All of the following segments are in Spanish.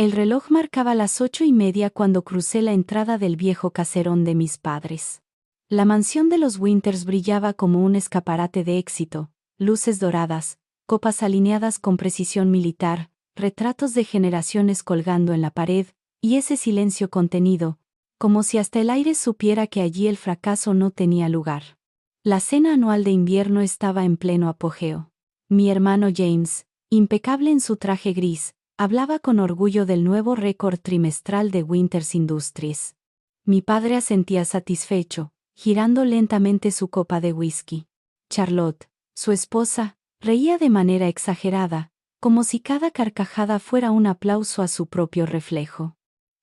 El reloj marcaba las 8:30 cuando crucé la entrada del viejo caserón de mis padres. La mansión de los Winters brillaba como un escaparate de éxito, luces doradas, copas alineadas con precisión militar, retratos de generaciones colgando en la pared, y ese silencio contenido, como si hasta el aire supiera que allí el fracaso no tenía lugar. La cena anual de invierno estaba en pleno apogeo. Mi hermano James, impecable en su traje gris, hablaba con orgullo del nuevo récord trimestral de Winters Industries. Mi padre asentía satisfecho, girando lentamente su copa de whisky. Charlotte, su esposa, reía de manera exagerada, como si cada carcajada fuera un aplauso a su propio reflejo.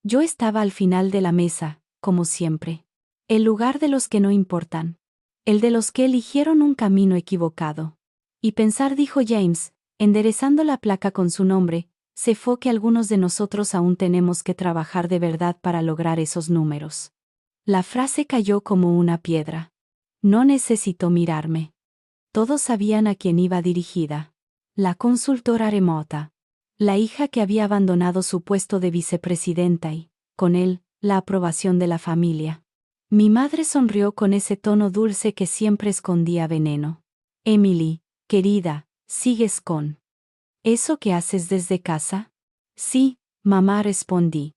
Yo estaba al final de la mesa, como siempre. El lugar de los que no importan. El de los que eligieron un camino equivocado. Y pensar, dijo James, enderezando la placa con su nombre, se fue que algunos de nosotros aún tenemos que trabajar de verdad para lograr esos números. La frase cayó como una piedra. No necesitó mirarme. Todos sabían a quién iba dirigida. La consultora remota. La hija que había abandonado su puesto de vicepresidenta y, con él, la aprobación de la familia. Mi madre sonrió con ese tono dulce que siempre escondía veneno. Emily, querida, ¿sigues con eso que haces desde casa? Sí, mamá, respondí.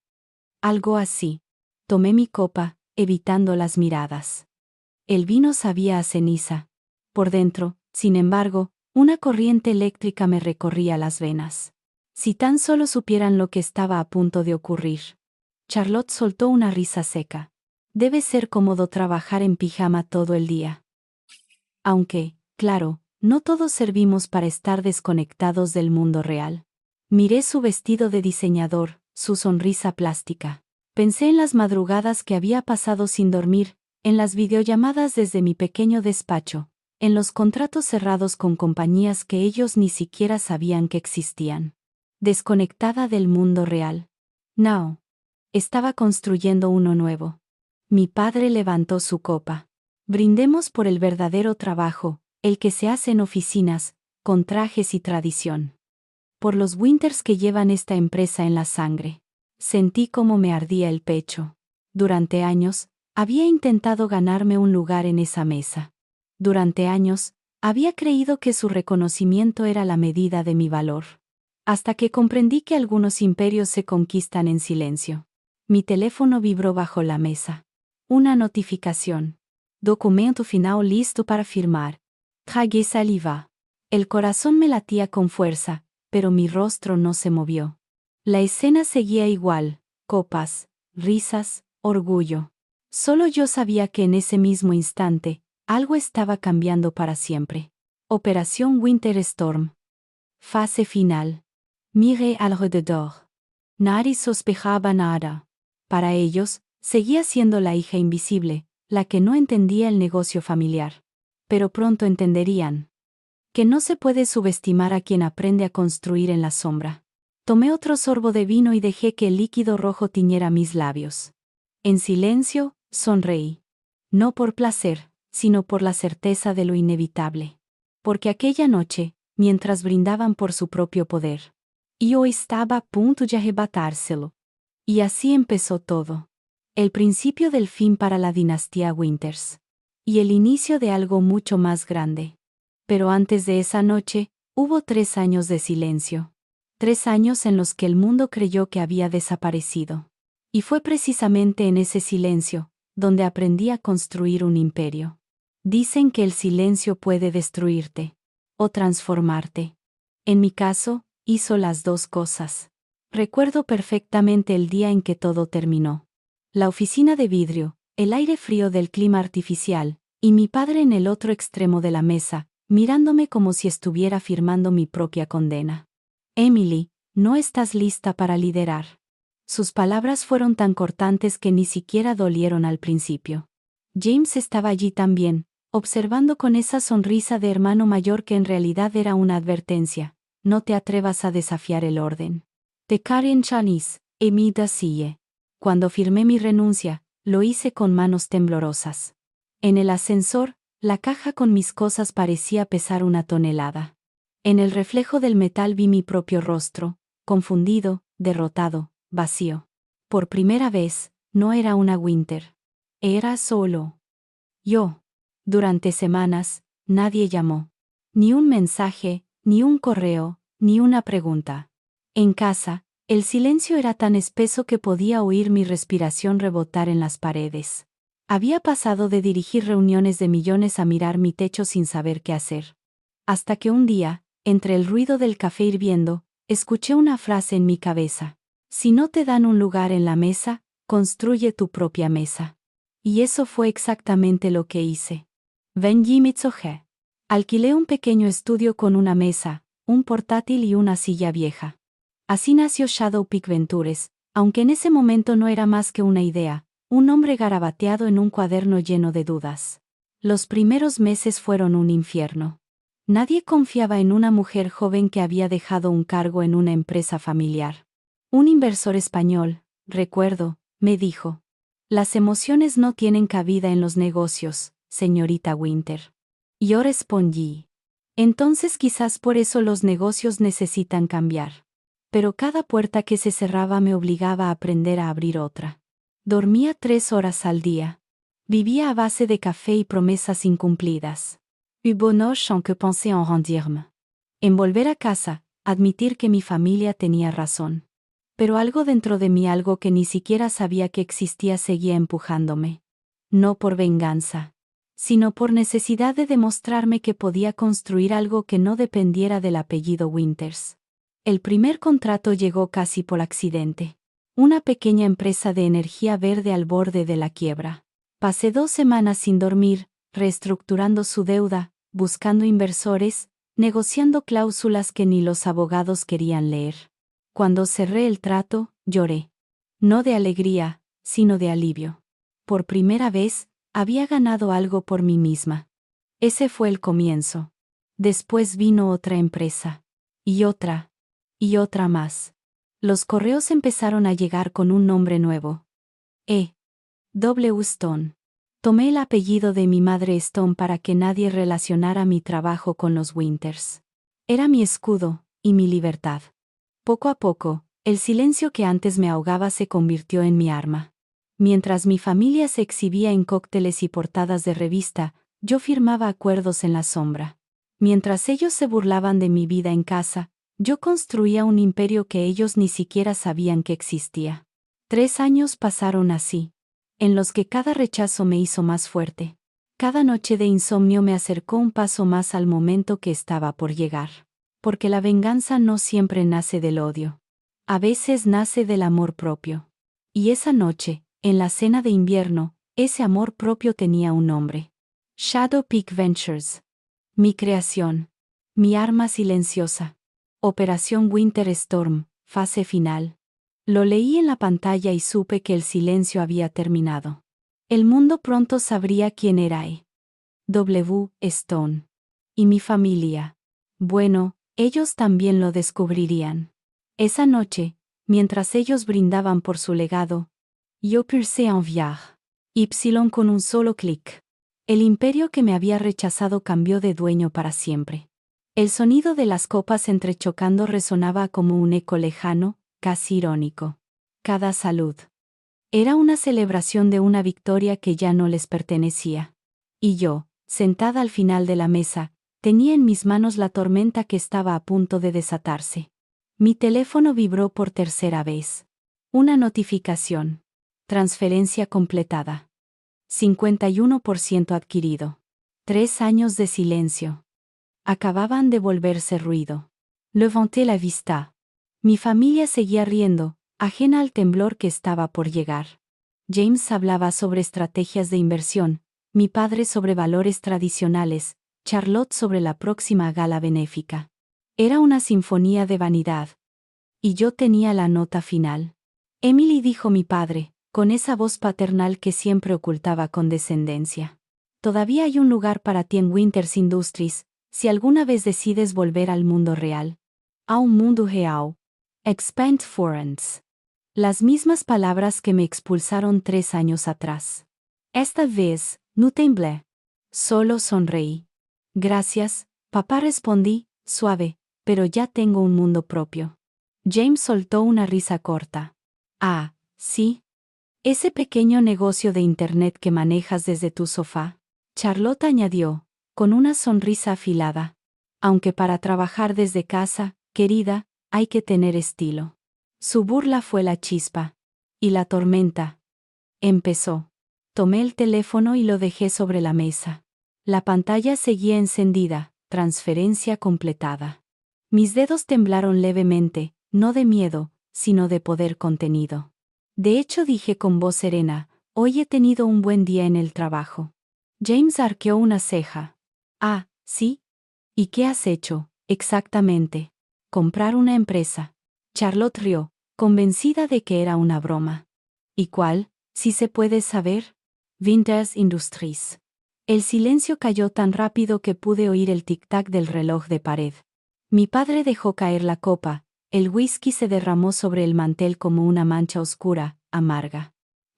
Algo así. Tomé mi copa, evitando las miradas. El vino sabía a ceniza. Por dentro, sin embargo, una corriente eléctrica me recorría las venas. Si tan solo supieran lo que estaba a punto de ocurrir. Charlotte soltó una risa seca. Debe ser cómodo trabajar en pijama todo el día. Aunque, claro, no todos servimos para estar desconectados del mundo real. Miré su vestido de diseñador, su sonrisa plástica. Pensé en las madrugadas que había pasado sin dormir, en las videollamadas desde mi pequeño despacho, en los contratos cerrados con compañías que ellos ni siquiera sabían que existían. Desconectada del mundo real. No. Estaba construyendo uno nuevo. Mi padre levantó su copa. Brindemos por el verdadero trabajo, el que se hace en oficinas, con trajes y tradición. Por los Winters que llevan esta empresa en la sangre. Sentí cómo me ardía el pecho. Durante años, había intentado ganarme un lugar en esa mesa. Durante años, había creído que su reconocimiento era la medida de mi valor. Hasta que comprendí que algunos imperios se conquistan en silencio. Mi teléfono vibró bajo la mesa. Una notificación. Documento final listo para firmar. Tragué saliva. El corazón me latía con fuerza, pero mi rostro no se movió. La escena seguía igual, copas, risas, orgullo. Solo yo sabía que en ese mismo instante, algo estaba cambiando para siempre. Operación Winter Storm. Fase final. Miré alrededor. Nadie sospechaba nada. Para ellos, seguía siendo la hija invisible, la que no entendía el negocio familiar. Pero pronto entenderían. Que no se puede subestimar a quien aprende a construir en la sombra. Tomé otro sorbo de vino y dejé que el líquido rojo tiñera mis labios. En silencio, sonreí. No por placer, sino por la certeza de lo inevitable. Porque aquella noche, mientras brindaban por su propio poder, yo estaba a punto de arrebatárselo. Y así empezó todo. El principio del fin para la dinastía Winters. Y el inicio de algo mucho más grande. Pero antes de esa noche, hubo 3 años de silencio. 3 años en los que el mundo creyó que había desaparecido. Y fue precisamente en ese silencio, donde aprendí a construir un imperio. Dicen que el silencio puede destruirte. O transformarte. En mi caso, hizo las dos cosas. Recuerdo perfectamente el día en que todo terminó. La oficina de vidrio, el aire frío del clima artificial, y mi padre en el otro extremo de la mesa, mirándome como si estuviera firmando mi propia condena. Emily, no estás lista para liderar. Sus palabras fueron tan cortantes que ni siquiera dolieron al principio. James estaba allí también, observando con esa sonrisa de hermano mayor que en realidad era una advertencia. No te atrevas a desafiar el orden. Te Karen Chanis, Emida Sille. Cuando firmé mi renuncia, lo hice con manos temblorosas. En el ascensor, la caja con mis cosas parecía pesar 1 tonelada. En el reflejo del metal vi mi propio rostro, confundido, derrotado, vacío. Por primera vez, no era una Winter. Era solo yo. Durante semanas, nadie llamó. Ni un mensaje, ni un correo, ni una pregunta. En casa, el silencio era tan espeso que podía oír mi respiración rebotar en las paredes. Había pasado de dirigir reuniones de millones a mirar mi techo sin saber qué hacer. Hasta que un día, entre el ruido del café hirviendo, escuché una frase en mi cabeza. Si no te dan un lugar en la mesa, construye tu propia mesa. Y eso fue exactamente lo que hice. Benji Mitsoge. Alquilé un pequeño estudio con una mesa, un portátil y una silla vieja. Así nació Shadow Peak Ventures, aunque en ese momento no era más que una idea, un nombre garabateado en un cuaderno lleno de dudas. Los primeros meses fueron un infierno. Nadie confiaba en una mujer joven que había dejado un cargo en una empresa familiar. Un inversor español, recuerdo, me dijo: las emociones no tienen cabida en los negocios, señorita Winter. Yo respondí: entonces quizás por eso los negocios necesitan cambiar. Pero cada puerta que se cerraba me obligaba a aprender a abrir otra. Dormía 3 horas al día. Vivía a base de café y promesas incumplidas. Eu bonheur sans que penser en rendirme. En volver a casa, admitir que mi familia tenía razón. Pero algo dentro de mí, algo que ni siquiera sabía que existía, seguía empujándome. No por venganza, sino por necesidad de demostrarme que podía construir algo que no dependiera del apellido Winters. El primer contrato llegó casi por accidente. Una pequeña empresa de energía verde al borde de la quiebra. Pasé 2 semanas sin dormir, reestructurando su deuda, buscando inversores, negociando cláusulas que ni los abogados querían leer. Cuando cerré el trato, lloré. No de alegría, sino de alivio. Por primera vez, había ganado algo por mí misma. Ese fue el comienzo. Después vino otra empresa. Y otra. Y otra más. Los correos empezaron a llegar con un nombre nuevo. W. Stone. Tomé el apellido de mi madre Stone para que nadie relacionara mi trabajo con los Winters. Era mi escudo, y mi libertad. Poco a poco, el silencio que antes me ahogaba se convirtió en mi arma. Mientras mi familia se exhibía en cócteles y portadas de revista, yo firmaba acuerdos en la sombra. Mientras ellos se burlaban de mi vida en casa, yo construía un imperio que ellos ni siquiera sabían que existía. 3 años pasaron así, en los que cada rechazo me hizo más fuerte. Cada noche de insomnio me acercó un paso más al momento que estaba por llegar. Porque la venganza no siempre nace del odio. A veces nace del amor propio. Y esa noche, en la cena de invierno, ese amor propio tenía un nombre. Shadow Peak Ventures. Mi creación. Mi arma silenciosa. Operación Winter Storm, fase final. Lo leí en la pantalla y supe que el silencio había terminado. El mundo pronto sabría quién era W. Stone. Y mi familia. Bueno, ellos también lo descubrirían. Esa noche, mientras ellos brindaban por su legado, yo pulsé enviar. Y con un solo clic. El imperio que me había rechazado cambió de dueño para siempre. El sonido de las copas entrechocando resonaba como un eco lejano, casi irónico. Cada salud. Era una celebración de una victoria que ya no les pertenecía. Y yo, sentada al final de la mesa, tenía en mis manos la tormenta que estaba a punto de desatarse. Mi teléfono vibró por tercera vez. Una notificación. Transferencia completada. 51% adquirido. 3 años de silencio. Acababan de volverse ruido. Levanté la vista. Mi familia seguía riendo, ajena al temblor que estaba por llegar. James hablaba sobre estrategias de inversión, mi padre sobre valores tradicionales, Charlotte sobre la próxima gala benéfica. Era una sinfonía de vanidad. Y yo tenía la nota final. Emily, dijo mi padre, con esa voz paternal que siempre ocultaba condescendencia. Todavía hay un lugar para ti en Winters Industries, si alguna vez decides volver al mundo real. A un mundo real. Expand foreigns. Las mismas palabras que me expulsaron 3 años atrás. Esta vez, no temblé. Solo sonreí. Gracias, papá, respondí, suave, pero ya tengo un mundo propio. James soltó una risa corta. Ah, sí. Ese pequeño negocio de Internet que manejas desde tu sofá. Charlotte añadió, con una sonrisa afilada. Aunque para trabajar desde casa, querida, hay que tener estilo. Su burla fue la chispa. ¿Y la tormenta? Empezó. Tomé el teléfono y lo dejé sobre la mesa. La pantalla seguía encendida, transferencia completada. Mis dedos temblaron levemente, no de miedo, sino de poder contenido. De hecho dije con voz serena, hoy he tenido un buen día en el trabajo. James arqueó una ceja. Ah, ¿sí? ¿Y qué has hecho, exactamente? Comprar una empresa. Charlotte rió, convencida de que era una broma. ¿Y cuál, si se puede saber? Winters Industries. El silencio cayó tan rápido que pude oír el tic-tac del reloj de pared. Mi padre dejó caer la copa, el whisky se derramó sobre el mantel como una mancha oscura, amarga.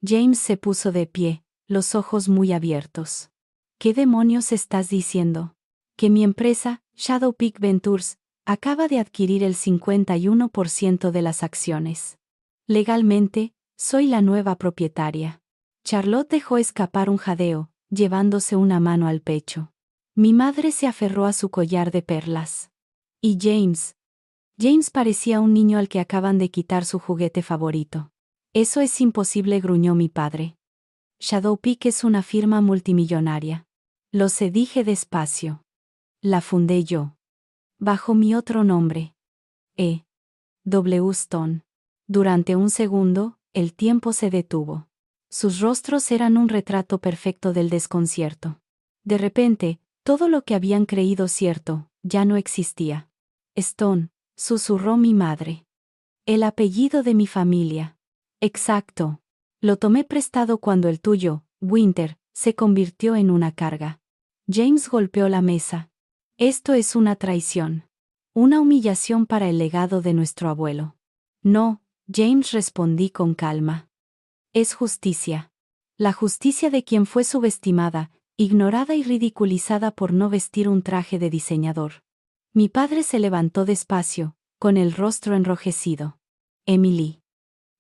James se puso de pie, los ojos muy abiertos. ¿Qué demonios estás diciendo? Que mi empresa, Shadow Peak Ventures, acaba de adquirir el 51% de las acciones. Legalmente, soy la nueva propietaria. Charlotte dejó escapar un jadeo, llevándose una mano al pecho. Mi madre se aferró a su collar de perlas. ¿Y James? James parecía un niño al que acaban de quitar su juguete favorito. Eso es imposible, gruñó mi padre. Shadow Peak es una firma multimillonaria. Lo sé, dije despacio. La fundé yo. Bajo mi otro nombre. E. W. Stone. Durante un segundo, el tiempo se detuvo. Sus rostros eran un retrato perfecto del desconcierto. De repente, todo lo que habían creído cierto, ya no existía. Stone, susurró mi madre. El apellido de mi familia. Exacto. Lo tomé prestado cuando el tuyo, Winter, se convirtió en una carga. James golpeó la mesa. Esto es una traición. Una humillación para el legado de nuestro abuelo. No, James, respondí con calma. Es justicia. La justicia de quien fue subestimada, ignorada y ridiculizada por no vestir un traje de diseñador. Mi padre se levantó despacio, con el rostro enrojecido. Emily.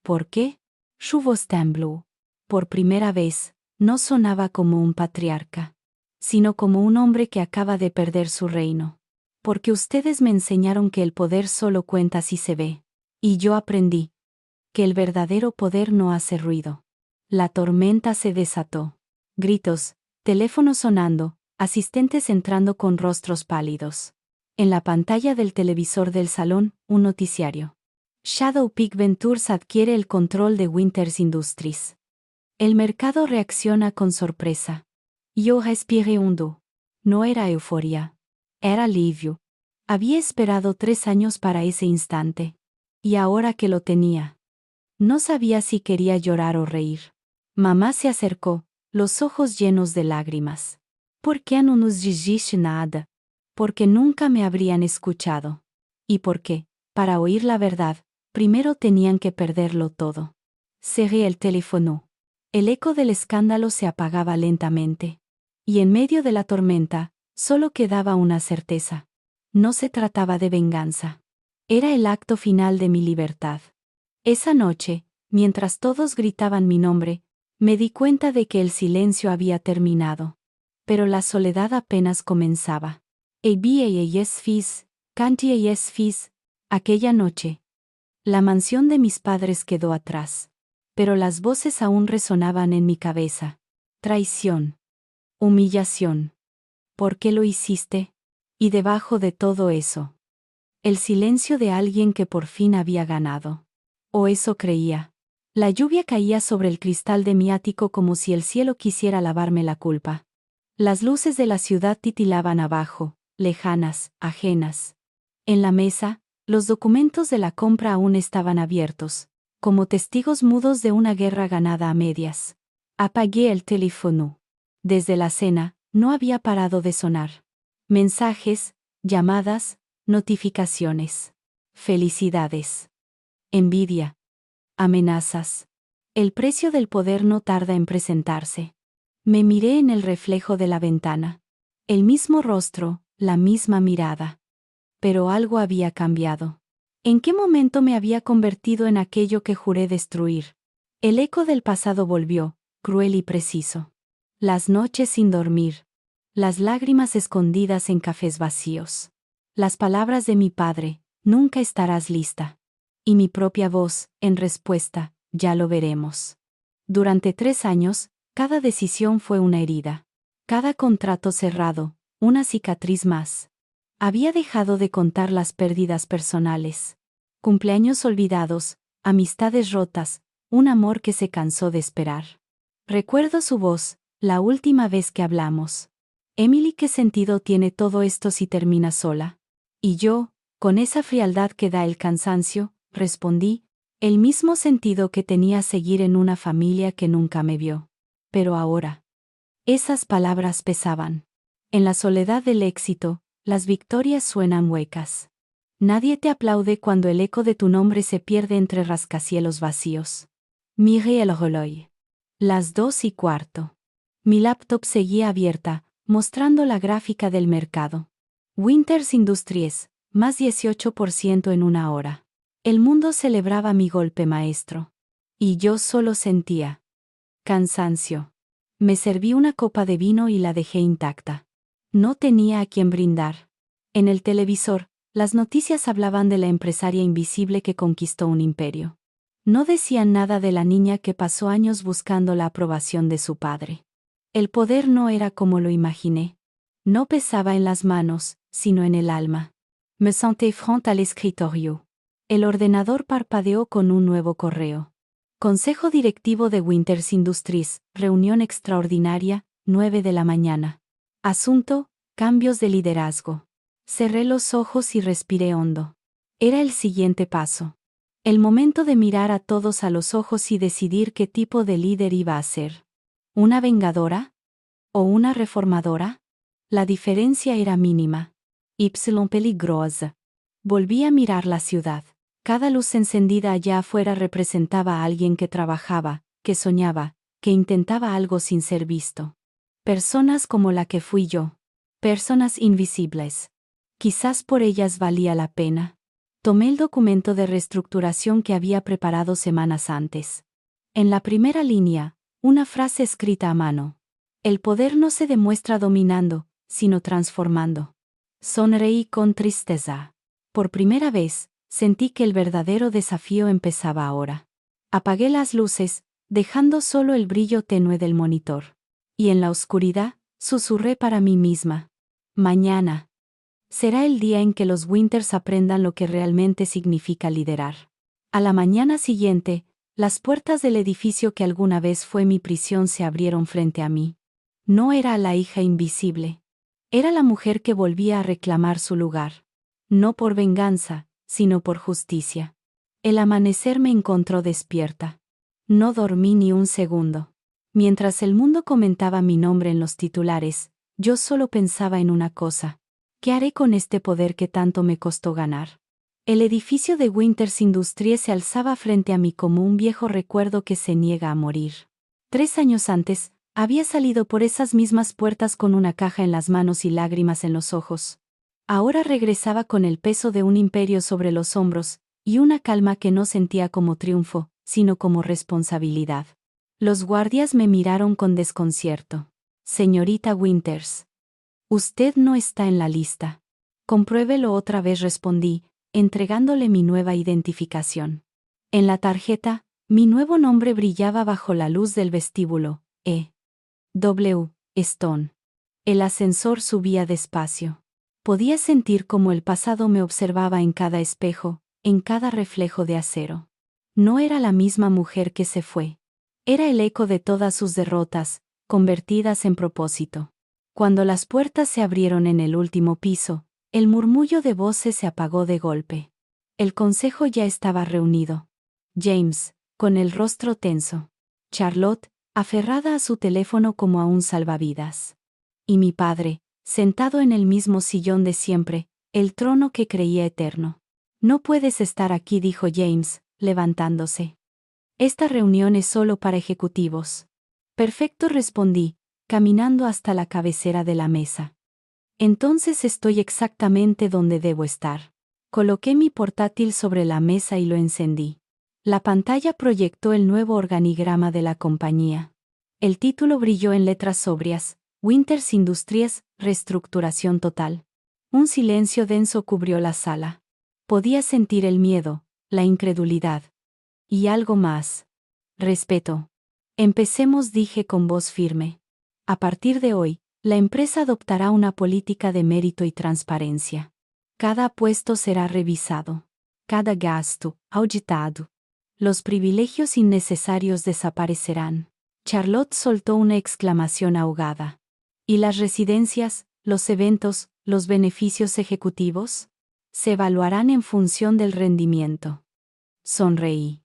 ¿Por qué? Su voz tembló. Por primera vez, no sonaba como un patriarca, sino como un hombre que acaba de perder su reino. Porque ustedes me enseñaron que el poder solo cuenta si se ve. Y yo aprendí que el verdadero poder no hace ruido. La tormenta se desató. Gritos, teléfono sonando, asistentes entrando con rostros pálidos. En la pantalla del televisor del salón, un noticiario. Shadow Peak Ventures adquiere el control de Winters Industries. El mercado reacciona con sorpresa. Yo respiré hondo. No era euforia. Era alivio. Había esperado 3 años para ese instante. Y ahora que lo tenía, no sabía si quería llorar o reír. Mamá se acercó, los ojos llenos de lágrimas. ¿Por qué no nos dijiste nada? Porque nunca me habrían escuchado. Y porque, para oír la verdad, primero tenían que perderlo todo. Cerré el teléfono. El eco del escándalo se apagaba lentamente. Y en medio de la tormenta, solo quedaba una certeza. No se trataba de venganza. Era el acto final de mi libertad. Esa noche, mientras todos gritaban mi nombre, me di cuenta de que el silencio había terminado. Pero la soledad apenas comenzaba. Aquella noche, la mansión de mis padres quedó atrás. Pero las voces aún resonaban en mi cabeza. Traición. Humillación. ¿Por qué lo hiciste? Y debajo de todo eso, el silencio de alguien que por fin había ganado. O eso creía. La lluvia caía sobre el cristal de mi ático como si el cielo quisiera lavarme la culpa. Las luces de la ciudad titilaban abajo, lejanas, ajenas. En la mesa, los documentos de la compra aún estaban abiertos, como testigos mudos de una guerra ganada a medias. Apagué el teléfono. Desde la cena, no había parado de sonar. Mensajes, llamadas, notificaciones. Felicidades. Envidia. Amenazas. El precio del poder no tarda en presentarse. Me miré en el reflejo de la ventana. El mismo rostro, la misma mirada. Pero algo había cambiado. ¿En qué momento me había convertido en aquello que juré destruir? El eco del pasado volvió, cruel y preciso. Las noches sin dormir. Las lágrimas escondidas en cafés vacíos. Las palabras de mi padre, nunca estarás lista. Y mi propia voz, en respuesta, ya lo veremos. Durante 3 años, cada decisión fue una herida. Cada contrato cerrado, una cicatriz más. Había dejado de contar las pérdidas personales. Cumpleaños olvidados, amistades rotas, un amor que se cansó de esperar. Recuerdo su voz, la última vez que hablamos. Emily, ¿qué sentido tiene todo esto si termina sola? Y yo, con esa frialdad que da el cansancio, respondí, el mismo sentido que tenía seguir en una familia que nunca me vio. Pero ahora. Esas palabras pesaban. En la soledad del éxito, las victorias suenan huecas. Nadie te aplaude cuando el eco de tu nombre se pierde entre rascacielos vacíos. Miré el reloj. Las 2:15. Mi laptop seguía abierta, mostrando la gráfica del mercado. Winters Industries, más 18% en una hora. El mundo celebraba mi golpe maestro. Y yo solo sentía cansancio. Me serví una copa de vino y la dejé intacta. No tenía a quien brindar. En el televisor, las noticias hablaban de la empresaria invisible que conquistó un imperio. No decían nada de la niña que pasó años buscando la aprobación de su padre. El poder no era como lo imaginé. No pesaba en las manos, sino en el alma. Me senté frente al escritorio. El ordenador parpadeó con un nuevo correo. Consejo directivo de Winters Industries, reunión extraordinaria, 9 de la mañana. Asunto, cambios de liderazgo. Cerré los ojos y respiré hondo. Era el siguiente paso. El momento de mirar a todos a los ojos y decidir qué tipo de líder iba a ser. ¿Una vengadora? ¿O una reformadora? La diferencia era mínima. Peligrosa. Volví a mirar la ciudad. Cada luz encendida allá afuera representaba a alguien que trabajaba, que soñaba, que intentaba algo sin ser visto. Personas como la que fui yo. Personas invisibles. Quizás por ellas valía la pena. Tomé el documento de reestructuración que había preparado semanas antes. En la primera línea, una frase escrita a mano. El poder no se demuestra dominando, sino transformando. Sonreí con tristeza. Por primera vez, sentí que el verdadero desafío empezaba ahora. Apagué las luces, dejando solo el brillo tenue del monitor. Y en la oscuridad, susurré para mí misma. Mañana. Será el día en que los Winters aprendan lo que realmente significa liderar. A la mañana siguiente, las puertas del edificio que alguna vez fue mi prisión se abrieron frente a mí. No era la hija invisible. Era la mujer que volvía a reclamar su lugar. No por venganza, sino por justicia. El amanecer me encontró despierta. No dormí ni un segundo. Mientras el mundo comentaba mi nombre en los titulares, yo solo pensaba en una cosa. ¿Qué haré con este poder que tanto me costó ganar? El edificio de Winters Industries se alzaba frente a mí como un viejo recuerdo que se niega a morir. 3 años antes, había salido por esas mismas puertas con una caja en las manos y lágrimas en los ojos. Ahora regresaba con el peso de un imperio sobre los hombros, y una calma que no sentía como triunfo, sino como responsabilidad. Los guardias me miraron con desconcierto. Señorita Winters. Usted no está en la lista. Compruébelo otra vez, respondí, entregándole mi nueva identificación. En la tarjeta, mi nuevo nombre brillaba bajo la luz del vestíbulo, W. Stone. El ascensor subía despacio. Podía sentir cómo el pasado me observaba en cada espejo, en cada reflejo de acero. No era la misma mujer que se fue. Era el eco de todas sus derrotas, convertidas en propósito. Cuando las puertas se abrieron en el último piso, el murmullo de voces se apagó de golpe. El consejo ya estaba reunido. James, con el rostro tenso. Charlotte, aferrada a su teléfono como a un salvavidas. Y mi padre, sentado en el mismo sillón de siempre, el trono que creía eterno. No puedes estar aquí, dijo James, levantándose. Esta reunión es solo para ejecutivos. Perfecto, respondí, caminando hasta la cabecera de la mesa. Entonces estoy exactamente donde debo estar. Coloqué mi portátil sobre la mesa y lo encendí. La pantalla proyectó el nuevo organigrama de la compañía. El título brilló en letras sobrias: Winters Industries, reestructuración total. Un silencio denso cubrió la sala. Podía sentir el miedo, la incredulidad. Y algo más. Respeto. Empecemos, dije con voz firme. A partir de hoy, la empresa adoptará una política de mérito y transparencia. Cada puesto será revisado. Cada gasto, auditado. Los privilegios innecesarios desaparecerán. Charlotte soltó una exclamación ahogada. ¿Y las residencias, los eventos, los beneficios ejecutivos? Se evaluarán en función del rendimiento. Sonreí.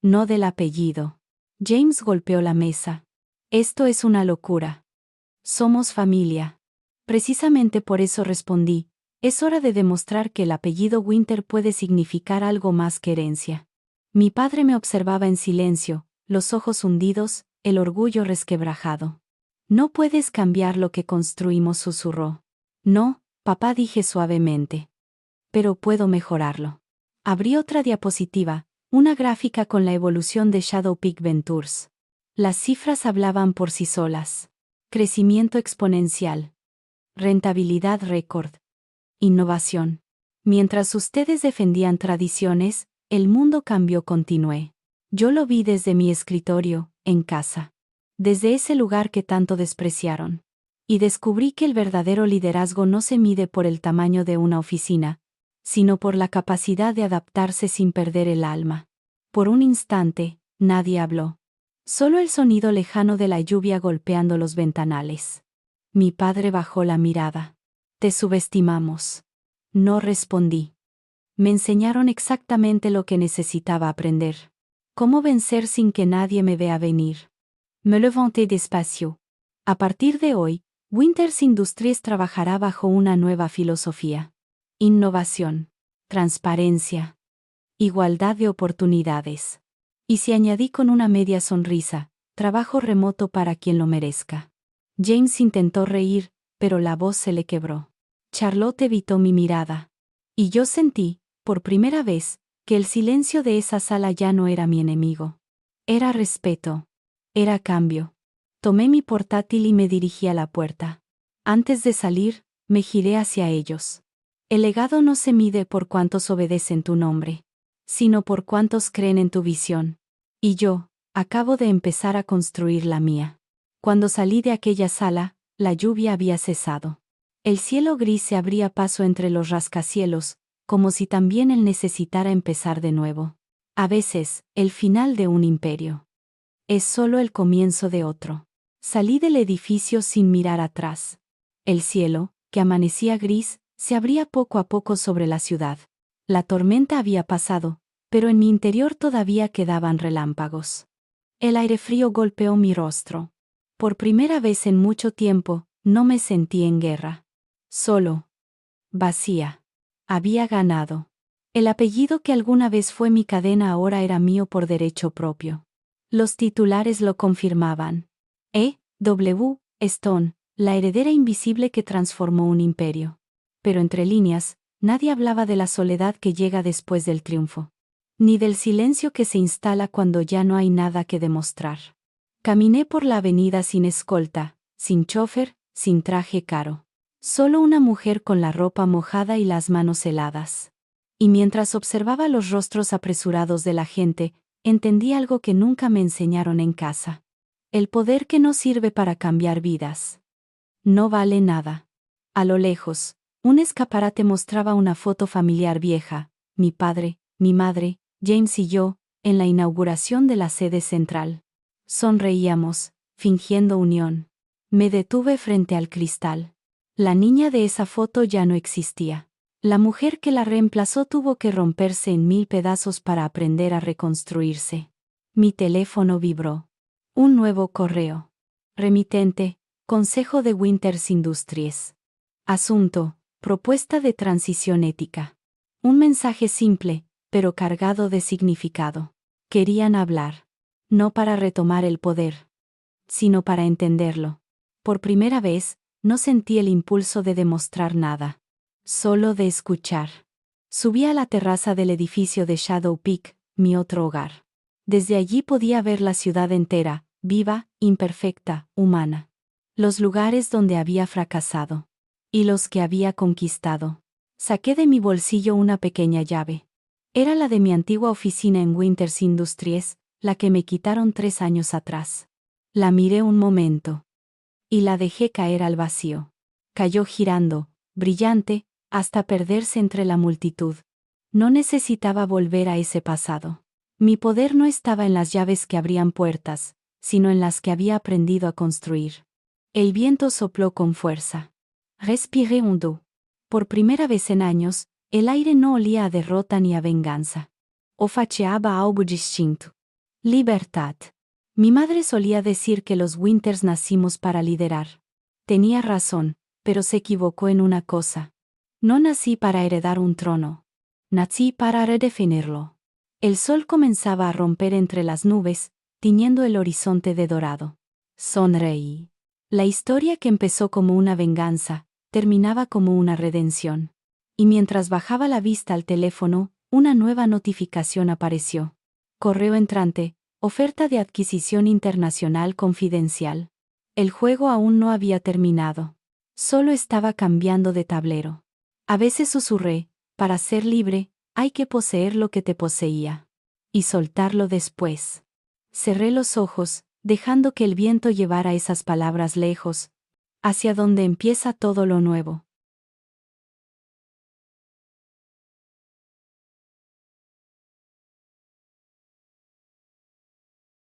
No del apellido. James golpeó la mesa. Esto es una locura. Somos familia. Precisamente por eso respondí. Es hora de demostrar que el apellido Winter puede significar algo más que herencia. Mi padre me observaba en silencio, los ojos hundidos, el orgullo resquebrajado. No puedes cambiar lo que construimos, susurró. No, papá, dije suavemente. Pero puedo mejorarlo. Abrí otra diapositiva, una gráfica con la evolución de Shadow Peak Ventures. Las cifras hablaban por sí solas. Crecimiento exponencial. Rentabilidad récord. Innovación. Mientras ustedes defendían tradiciones, el mundo cambió, continué. Yo lo vi desde mi escritorio, en casa. Desde ese lugar que tanto despreciaron. Y descubrí que el verdadero liderazgo no se mide por el tamaño de una oficina, sino por la capacidad de adaptarse sin perder el alma. Por un instante, nadie habló. Solo el sonido lejano de la lluvia golpeando los ventanales. Mi padre bajó la mirada. Te subestimamos. No respondí. Me enseñaron exactamente lo que necesitaba aprender. Cómo vencer sin que nadie me vea venir. Me levanté despacio. A partir de hoy, Winters Industries trabajará bajo una nueva filosofía. Innovación. Transparencia. Igualdad de oportunidades. Y si añadí con una media sonrisa, trabajo remoto para quien lo merezca. James intentó reír, pero la voz se le quebró. Charlotte evitó mi mirada. Y yo sentí, por primera vez, que el silencio de esa sala ya no era mi enemigo. Era respeto. Era cambio. Tomé mi portátil y me dirigí a la puerta. Antes de salir, me giré hacia ellos. El legado no se mide por cuántos obedecen tu nombre, sino por cuántos creen en tu visión. Y yo, acabo de empezar a construir la mía. Cuando salí de aquella sala, la lluvia había cesado. El cielo gris se abría paso entre los rascacielos, como si también él necesitara empezar de nuevo. A veces, el final de un imperio es solo el comienzo de otro. Salí del edificio sin mirar atrás. El cielo, que amanecía gris, se abría poco a poco sobre la ciudad. La tormenta había pasado, pero en mi interior todavía quedaban relámpagos. El aire frío golpeó mi rostro. Por primera vez en mucho tiempo, no me sentí en guerra. Solo. Vacía. Había ganado. El apellido que alguna vez fue mi cadena ahora era mío por derecho propio. Los titulares lo confirmaban. W. Stone, la heredera invisible que transformó un imperio. Pero entre líneas, nadie hablaba de la soledad que llega después del triunfo. Ni del silencio que se instala cuando ya no hay nada que demostrar. Caminé por la avenida sin escolta, sin chofer, sin traje caro. Solo una mujer con la ropa mojada y las manos heladas. Y mientras observaba los rostros apresurados de la gente, entendí algo que nunca me enseñaron en casa. El poder que no sirve para cambiar vidas. No vale nada. A lo lejos, un escaparate mostraba una foto familiar vieja, mi padre, mi madre, James y yo, en la inauguración de la sede central. Sonreíamos, fingiendo unión. Me detuve frente al cristal. La niña de esa foto ya no existía. La mujer que la reemplazó tuvo que romperse en 1000 pedazos para aprender a reconstruirse. Mi teléfono vibró. Un nuevo correo. Remitente, Consejo de Winters Industries. Asunto, propuesta de transición ética. Un mensaje simple, pero cargado de significado. Querían hablar. No para retomar el poder, sino para entenderlo. Por primera vez, no sentí el impulso de demostrar nada. Solo de escuchar. Subí a la terraza del edificio de Shadow Peak, mi otro hogar. Desde allí podía ver la ciudad entera, viva, imperfecta, humana. Los lugares donde había fracasado. Y los que había conquistado. Saqué de mi bolsillo una pequeña llave. Era la de mi antigua oficina en Winters Industries, la que me quitaron 3 años atrás. La miré un momento. Y la dejé caer al vacío. Cayó girando, brillante, hasta perderse entre la multitud. No necesitaba volver a ese pasado. Mi poder no estaba en las llaves que abrían puertas, sino en las que había aprendido a construir. El viento sopló con fuerza. Respiré hondo. Por primera vez en años, el aire no olía a derrota ni a venganza. Olfateaba algo distinto. Libertad. Mi madre solía decir que los Winters nacimos para liderar. Tenía razón, pero se equivocó en una cosa. No nací para heredar un trono. Nací para redefinirlo. El sol comenzaba a romper entre las nubes, tiñendo el horizonte de dorado. Sonreí. La historia que empezó como una venganza, terminaba como una redención. Y mientras bajaba la vista al teléfono, una nueva notificación apareció. Correo entrante, oferta de adquisición internacional confidencial. El juego aún no había terminado. Solo estaba cambiando de tablero. A veces susurré, para ser libre, hay que poseer lo que te poseía. Y soltarlo después. Cerré los ojos, dejando que el viento llevara esas palabras lejos, hacia donde empieza todo lo nuevo.